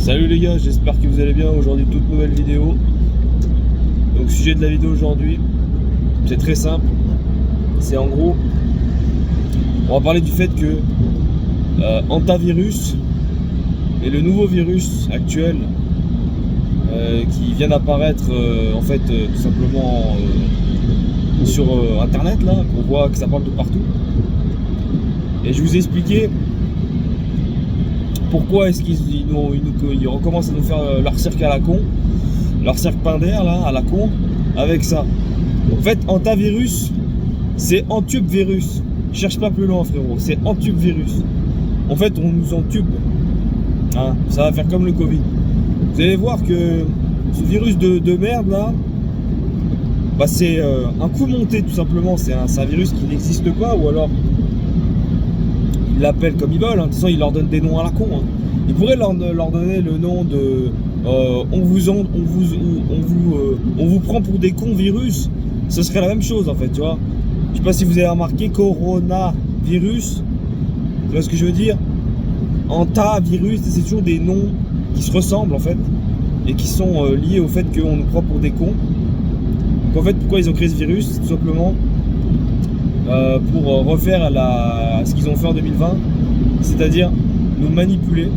Salut les gars, j'espère que vous allez bien. Aujourd'hui, toute nouvelle vidéo. Donc, sujet de la vidéo aujourd'hui, c'est très simple. C'est en gros, on va parler du fait que Hantavirus est le nouveau virus actuel qui vient d'apparaître en fait tout simplement sur internet là, qu'on voit que ça parle de partout. Et je vous ai expliqué pourquoi est-ce qu'ils recommencent à nous faire leur cirque à la con, leur cirque Pinder là, à la con, avec ça. En fait, Hantavirus, c'est Antube-virus. Cherche pas plus loin, frérot, c'est Antube-virus. En fait, on nous entube. Hein, ça va faire comme le Covid. Vous allez voir que ce virus de merde là, bah c'est un coup monté tout simplement. C'est un virus qui n'existe pas, ou alors ils l'appellent comme ils veulent. Hein. De toute façon, ils leur donnent des noms à la con. Hein. Ils pourraient leur donner le nom de on vous prend pour des cons virus. Ce serait la même chose en fait, tu vois. Je sais pas si vous avez remarqué, coronavirus. Tu vois ce que je veux dire? Hantavirus, c'est toujours des noms qui se ressemblent en fait et qui sont liés au fait qu'on nous prend pour des cons. Donc en fait, pourquoi ils ont créé ce virus? Tout simplement pour refaire ce qu'ils ont fait en 2020, c'est-à-dire nous manipuler.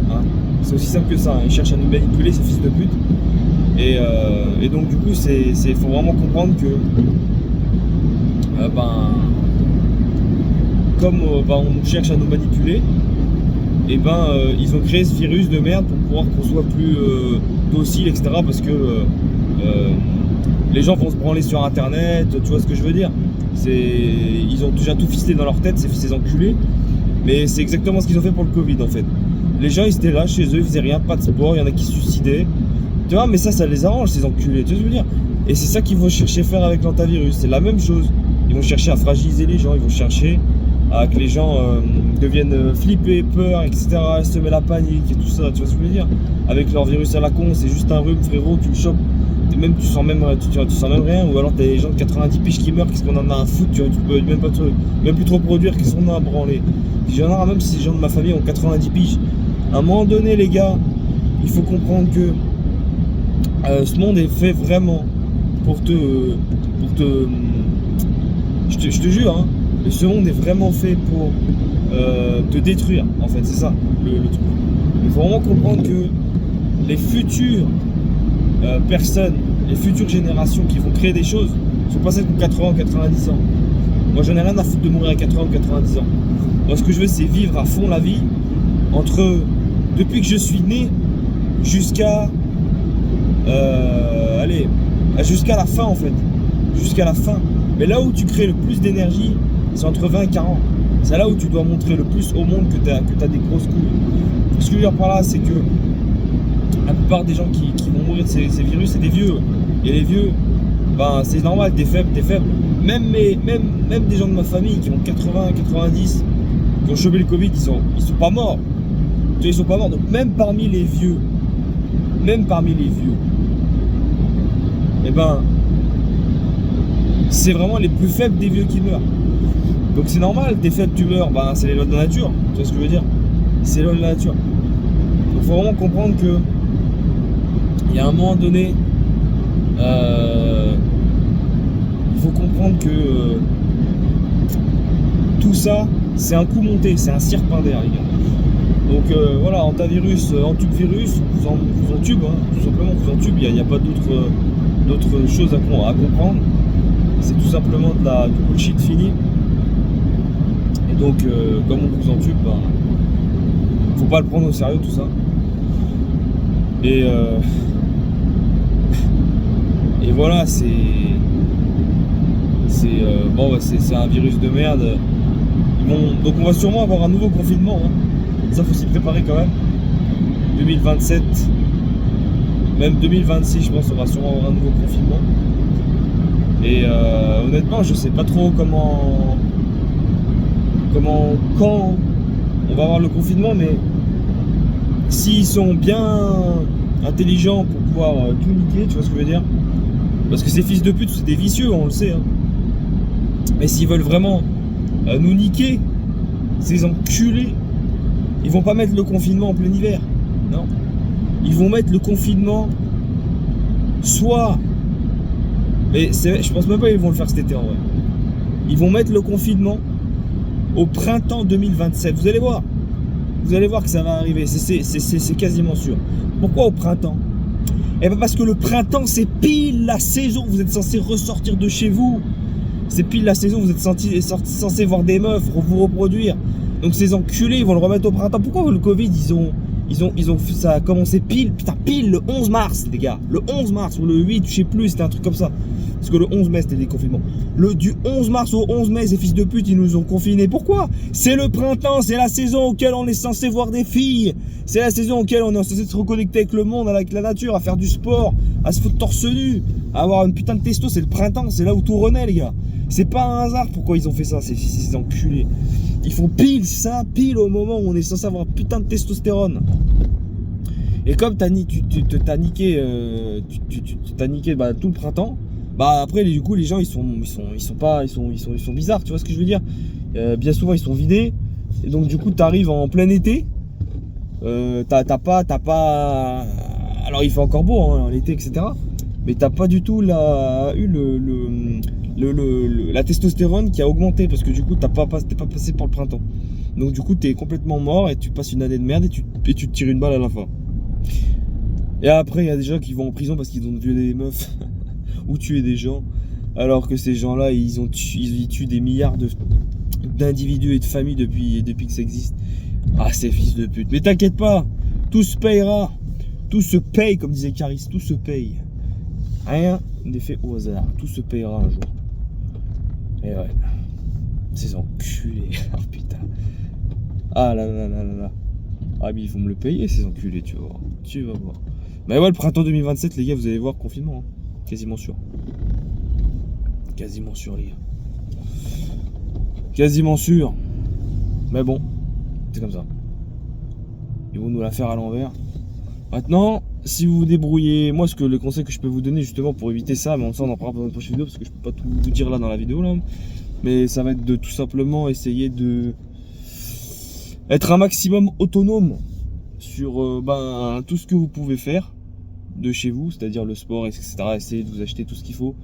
Hein, c'est aussi simple que ça. Hein. Ils cherchent à nous manipuler, ces fils de pute. Et donc du coup, faut vraiment comprendre que comme on cherche à nous manipuler, et ils ont créé ce virus de merde pour pouvoir qu'on soit plus docile, etc. Parce que les gens vont se branler sur internet, tu vois ce que je veux dire. Ils ont déjà tout ficelé dans leur tête, ces enculés. Mais c'est exactement ce qu'ils ont fait pour le Covid en fait. Les gens ils étaient là chez eux, ils faisaient rien, pas de sport, il y en a qui se suicidaient. Tu vois, mais ça les arrange, ces enculés, tu vois ce que je veux dire. Et c'est ça qu'ils vont chercher à faire avec l'Hantavirus, c'est la même chose. Ils vont chercher à fragiliser les gens, ils vont chercher à que les gens deviennent flipper, peur, etc. Semer la panique et tout ça, tu vois ce que je veux dire. Avec leur virus à la con, c'est juste un rhume, frérot, tu le chopes. Tu sens même rien, ou alors t'as des gens de 90 piges qui meurent, qu'est-ce qu'on en a à foutre, tu peux même plus trop produire, qu'est-ce qu'on a à branler. Même si les gens de ma famille ont 90 piges, à un moment donné les gars, il faut comprendre que ce monde est fait vraiment pour te je te jure, hein, ce monde est vraiment fait pour te détruire, en fait, c'est ça le truc. Il faut vraiment comprendre que les futures personnes, les futures générations qui vont créer des choses sont pas celles qui ont 80 ou 90 ans. Moi j'en ai rien à foutre de mourir à 80 ou 90 ans. Moi ce que je veux c'est vivre à fond la vie depuis que je suis né jusqu'à jusqu'à la fin en fait. Jusqu'à la fin. Mais là où tu crées le plus d'énergie, c'est entre 20 et 40. C'est là où tu dois montrer le plus au monde que tu as des grosses couilles. Ce que je veux dire par là, c'est que la plupart des gens qui vont mourir de ces virus, c'est des vieux. Et les vieux, c'est normal, t'es faible. Même des gens de ma famille qui ont 80, 90, qui ont chopé le Covid, ils sont pas morts. Tu vois, ils sont pas morts. Donc même parmi les vieux, c'est vraiment les plus faibles des vieux qui meurent. Donc c'est normal, t'es faible, tu meurs, c'est les lois de la nature. Tu vois ce que je veux dire? C'est les lois de la nature. Donc il faut vraiment comprendre que il y a un moment donné, il faut comprendre que tout ça, c'est un coup monté, c'est un cirque Pinder, les gars. Donc voilà, Hantavirus, Antube-virus, vous entube, hein, tout simplement, vous entube, il n'y a pas d'autres choses à comprendre. C'est tout simplement du bullshit fini. Et donc, comme on vous entube, faut pas le prendre au sérieux tout ça. Et voilà, c'est un virus de merde. Donc on va sûrement avoir un nouveau confinement. Hein. Ça faut s'y préparer quand même. 2027, même 2026, je pense qu'on va sûrement avoir un nouveau confinement. Et honnêtement, je sais pas trop quand on va avoir le confinement, mais s'ils sont bien intelligents pour pouvoir tout niquer, tu vois ce que je veux dire? Parce que ces fils de pute, c'est des vicieux, on le sait. Hein. Mais s'ils veulent vraiment nous niquer, ces enculés, ils vont pas mettre le confinement en plein hiver. Non. Ils vont mettre le confinement soit... Et je pense même pas qu'ils vont le faire cet été en vrai. Ils vont mettre le confinement au printemps 2027. Vous allez voir. Vous allez voir que ça va arriver. C'est quasiment sûr. Pourquoi au printemps? Eh bien parce que le printemps, c'est pile la saison où vous êtes censé ressortir de chez vous. C'est pile la saison où vous êtes censé voir des meufs, vous reproduire. Donc ces enculés, ils vont le remettre au printemps. Pourquoi le Covid, ça a commencé pile le 11 mars, les gars. Le 11 mars ou le 8, je sais plus, c'était un truc comme ça. Parce que le 11 mai, c'était des confinements. Du 11 mars au 11 mai, ces fils de pute, ils nous ont confinés. Pourquoi? C'est le printemps, c'est la saison auquel on est censé voir des filles. C'est la saison auquel on est censé se reconnecter avec le monde, avec la nature, à faire du sport, à se foutre torse nu, à avoir une putain de testo. C'est le printemps, c'est là où tout renaît, les gars. C'est pas un hasard pourquoi ils ont fait ça, ces enculés. Ils font pile ça, pile au moment où on est censé avoir un putain de testostérone. Et comme t'as niqué tout le printemps, bah après du coup les gens ils sont bizarres, tu vois ce que je veux dire. Bien souvent ils sont vidés, et donc du coup t'arrives en plein été, t'as pas, alors il fait encore beau hein, l'été etc. Mais t'as pas du tout eu la testostérone qui a augmenté parce que du coup t'es pas passé par le printemps. Donc du coup t'es complètement mort et tu passes une année de merde et tu te tires une balle à la fin. Et après il y a des gens qui vont en prison parce qu'ils ont violé des meufs ou tué des gens, alors que ces gens-là ils tuent des milliards d'individus et de familles depuis que ça existe. Ah ces fils de pute. Mais t'inquiète pas, tout se payera, tout se paye comme disait Caris, tout se paye. Rien n'est fait au hasard, tout se payera un jour. Et ouais, ces enculés, oh putain. Ah là là là là là. Ah mais ils vont me le payer ces enculés, tu vas voir. Tu vas voir. Mais ouais, le printemps 2027 les gars, vous allez voir, confinement, hein. Quasiment sûr. Quasiment sûr les gars. Quasiment sûr. Mais bon, c'est comme ça. Ils vont nous la faire à l'envers. Maintenant, si vous vous débrouillez, moi le conseil que je peux vous donner justement pour éviter ça, mais on en parlera dans une prochaine vidéo parce que je peux pas tout vous dire là dans la vidéo là, mais ça va être de tout simplement essayer de être un maximum autonome sur tout ce que vous pouvez faire de chez vous, c'est-à-dire le sport, etc. Essayez de vous acheter tout ce qu'il faut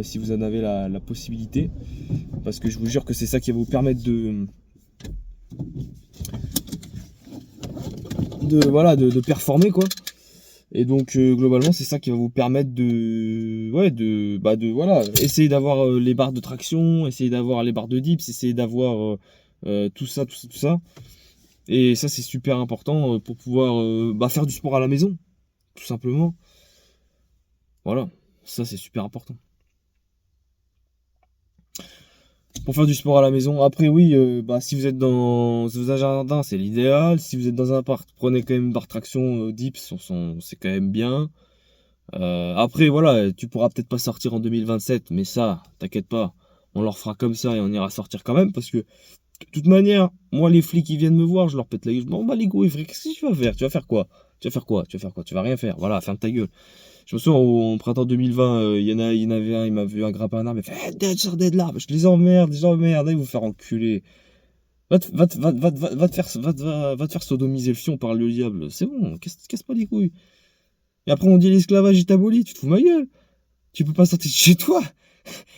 si vous en avez la possibilité, parce que je vous jure que c'est ça qui va vous permettre de performer quoi. Et donc globalement c'est ça qui va vous permettre essayer d'avoir les barres de traction, essayer d'avoir les barres de dips, essayer d'avoir tout ça. Et ça c'est super important pour pouvoir faire du sport à la maison, tout simplement. Voilà, ça c'est super important. Pour faire du sport à la maison. Après oui, si vous êtes dans un jardin, c'est l'idéal. Si vous êtes dans un parc, prenez quand même une barre de traction dips, c'est quand même bien. Après voilà, tu pourras peut-être pas sortir en 2027, mais ça, t'inquiète pas, on leur fera comme ça et on ira sortir quand même, parce que de toute manière, moi les flics qui viennent me voir, je leur pète la gueule, je m'en bats les couilles, frère, qu'est-ce que tu vas faire? Tu vas faire quoi? Tu vas rien faire, voilà, ferme ta gueule. Je me souviens, au printemps 2020, il y en avait un, il m'a vu un grappin un arbre, il m'a fait Dead, sors de là. Je les emmerde, allez vous faire enculer. Va te faire sodomiser le fion par le diable, c'est bon, casse pas les couilles. Et après on dit l'esclavage est aboli, tu te fous ma gueule. Tu peux pas sortir de chez toi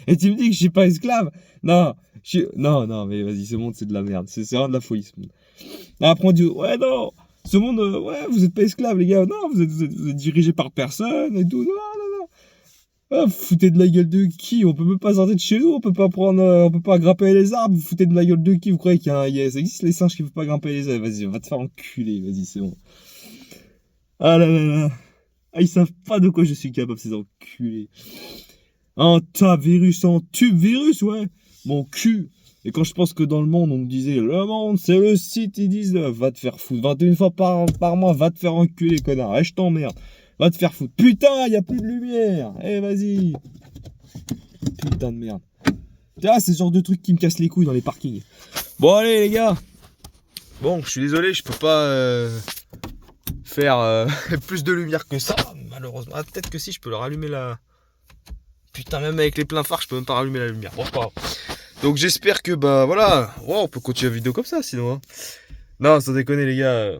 et tu me dis que je suis pas esclave. Non, mais vas-y, ce monde c'est de la merde, c'est vraiment de la folie ce monde. Après on dit ouais non, ce monde, vous êtes pas esclaves les gars, non, vous êtes dirigés par personne et tout, non. Ah, vous foutez de la gueule de qui? On peut même pas sortir de chez nous, on peut pas grimper les arbres, vous foutez de la gueule de qui? Vous croyez ça existe les singes qui peuvent pas grimper les arbres? Vas-y, on va te faire enculer, vas-y, c'est bon. Ah là là là. Ah, ils savent pas de quoi je suis capable, ces enculés. Un virus, un tube virus, ouais. Mon cul. Et quand je pense que dans le monde, on me disait, le monde, c'est le site, ils disent, va te faire foutre. 21 fois par mois, va te faire enculer, connard. Eh, je t'emmerde. Va te faire foutre. Putain, y a plus de lumière. Eh, vas-y. Putain de merde. Ah, c'est ce genre de truc qui me casse les couilles dans les parkings. Bon, allez, les gars. Bon, je suis désolé, je peux pas faire plus de lumière que ça, malheureusement. Ah, peut-être que si, je peux leur allumer la... Putain, même avec les pleins phares, je peux même pas rallumer la lumière. Bon, c'est pas grave. Donc j'espère que, voilà, on peut continuer la vidéo comme ça, sinon. Hein. Non, sans déconner, les gars.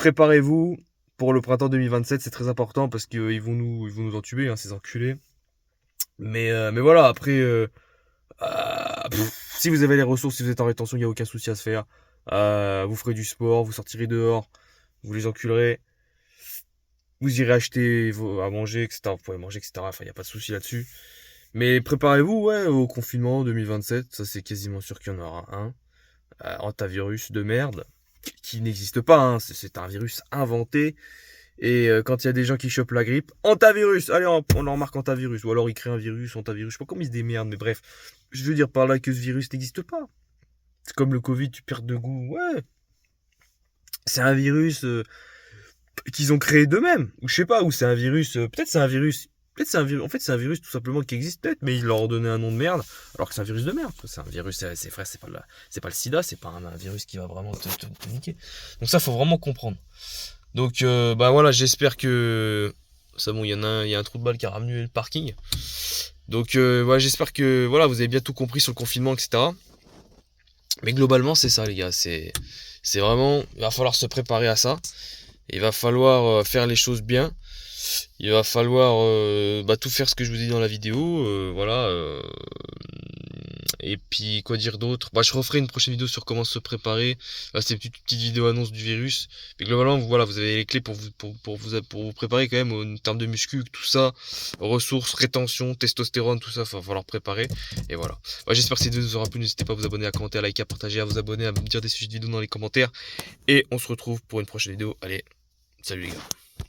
préparez-vous pour le printemps 2027, c'est très important parce qu'ils vont nous entuber, hein, ces enculés. Mais voilà, après, si vous avez les ressources, si vous êtes en rétention, il n'y a aucun souci à se faire. Vous ferez du sport, vous sortirez dehors, vous les enculerez, vous irez acheter à manger, etc. Vous pouvez manger, etc. Enfin, il n'y a pas de souci là-dessus. Mais préparez-vous, ouais, au confinement 2027, ça c'est quasiment sûr qu'il y en aura un. Antivirus de merde, qui n'existe pas, hein. C'est un virus inventé. Et quand il y a des gens qui chopent la grippe, antivirus, allez on en remarque antivirus, ou alors ils créent un virus, antivirus, je sais pas comment ils se démerdent, mais bref, je veux dire par là que ce virus n'existe pas. C'est comme le Covid, tu perds de goût, ouais, c'est un virus qu'ils ont créé d'eux-mêmes, ou je sais pas, ou c'est un virus, peut-être c'est un virus, en fait c'est un virus tout simplement qui existe peut-être, mais ils leur ont donné un nom de merde, alors que c'est un virus de merde, c'est un virus, c'est vrai, c'est pas le sida, c'est pas un virus qui va vraiment te niquer. Donc ça faut vraiment comprendre. Donc bah voilà, j'espère que ça bon, il y a un trou de balle qui a ramené le parking. Donc voilà, j'espère que voilà, vous avez bien tout compris sur le confinement, etc. Mais globalement, c'est ça les gars, c'est vraiment, il va falloir se préparer à ça. Il va falloir faire les choses bien. Il va falloir tout faire ce que je vous ai dit dans la vidéo, voilà. Et puis quoi dire d'autre, je referai une prochaine vidéo sur comment se préparer. Là c'est une petite vidéo annonce du virus. Mais globalement voilà, vous avez les clés pour vous préparer quand même en termes de muscu, tout ça, ressources, rétention, testostérone, tout ça, il va falloir préparer. Et voilà. J'espère que cette vidéo vous aura plu. N'hésitez pas à vous abonner, à commenter, à liker, à partager, à vous abonner, à me dire des sujets de vidéo dans les commentaires. Et on se retrouve pour une prochaine vidéo. Allez, salut les gars.